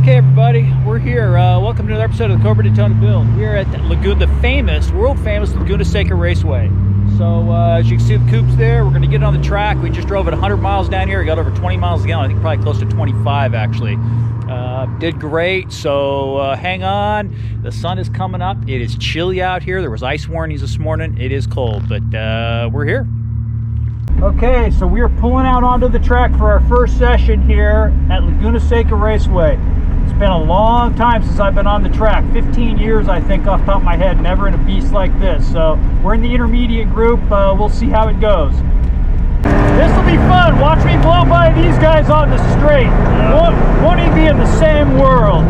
Okay, everybody, we're here. Welcome to another episode of the Cobra Daytona build. We're at the famous, world-famous Laguna Seca Raceway. So, as you can see the coupes there, we're going to get on the track. We just drove at 100 miles down here. We got over 20 miles a gallon. I think probably close to 25, actually. Did great, so hang on. The sun is coming up. It is chilly out here. There was ice warnings this morning. It is cold, but we're here. Okay, so we are pulling out onto the track for our first session here at Laguna Seca Raceway. It's been a long time since I've been on the track, 15 years I think off the top of my head, never in a beast like this. So we're in the intermediate group, we'll see how it goes. This will be fun, watch me blow by these guys on the straight. Won't even be in the same world.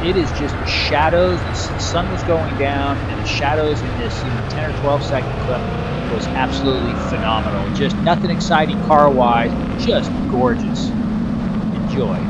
It is just the shadows. The sun was going down, and the shadows in this 10 or 12 second clip was absolutely phenomenal. Just nothing exciting car wise, just gorgeous. Enjoy.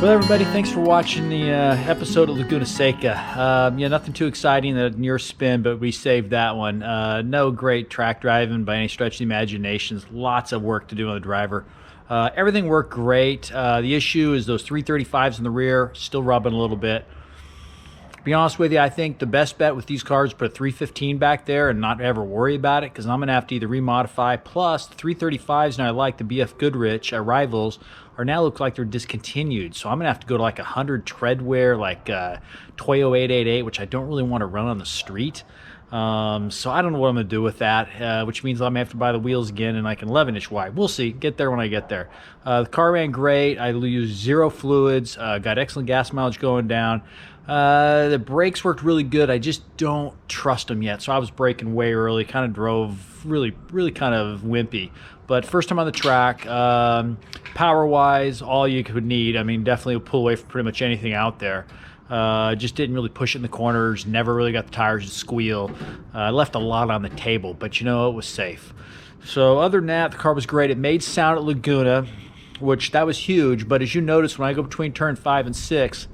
Well, everybody, thanks for watching the episode of Laguna Seca. Yeah, nothing too exciting, that near spin, but we saved that one. No great track driving by any stretch of the imagination. Lots of work to do on the driver. Everything worked great. The issue is those 335s in the rear, still rubbing a little bit. To be honest with you, I think the best bet with these cars is put a 315 back there and not ever worry about it, because I'm going to have to either remodify. Plus, the 335s, and I like the BF Goodrich rivals, are now look like they're discontinued. So I'm going to have to go to like 100 treadwear, like Toyo 888, which I don't really want to run on the street. So I don't know what I'm going to do with that, which means I'm going to have to buy the wheels again and like an 11-inch wide. We'll see. Get there when I get there. The car ran great. I used 0 fluids. Got excellent gas mileage going down. The brakes worked really good. I just don't trust them yet. So I was braking way early, kind of drove really kind of wimpy. But first time on the track, power-wise, all you could need. I mean, definitely pull away from pretty much anything out there. Just didn't really push it in the corners, never really got the tires to squeal. Left a lot on the table, but you know, it was safe. So other than that, the car was great. It made sound at Laguna, which that was huge. But as you notice, when I go between turn 5 and 6,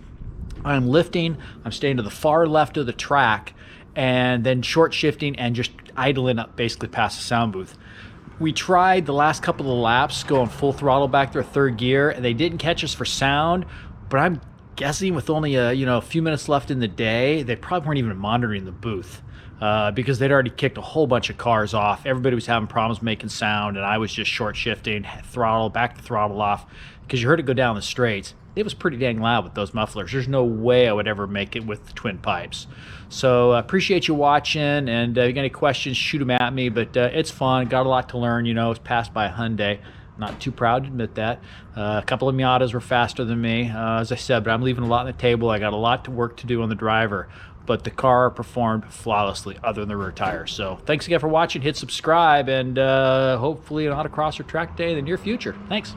I'm lifting, I'm staying to the far left of the track, and then short shifting and just idling up basically past the sound booth. We tried the last couple of laps going full throttle back there, third gear, and they didn't catch us for sound, but I'm guessing with only a few minutes left in the day, they probably weren't even monitoring the booth. Because they'd already kicked a whole bunch of cars off. Everybody was having problems making sound, and I was just short shifting, back the throttle off, because you heard it go down the straights. It was pretty dang loud with those mufflers. There's no way I would ever make it with the twin pipes. So appreciate you watching, and if you got any questions, shoot them at me. But it's fun. Got a lot to learn. It's passed by a Hyundai. Not too proud to admit that. A couple of Miatas were faster than me, as I said, but I'm leaving a lot on the table. I got a lot to work to do on the driver, but the car performed flawlessly other than the rear tires. So thanks again for watching. Hit subscribe, and hopefully an autocross or track day in the near future. Thanks.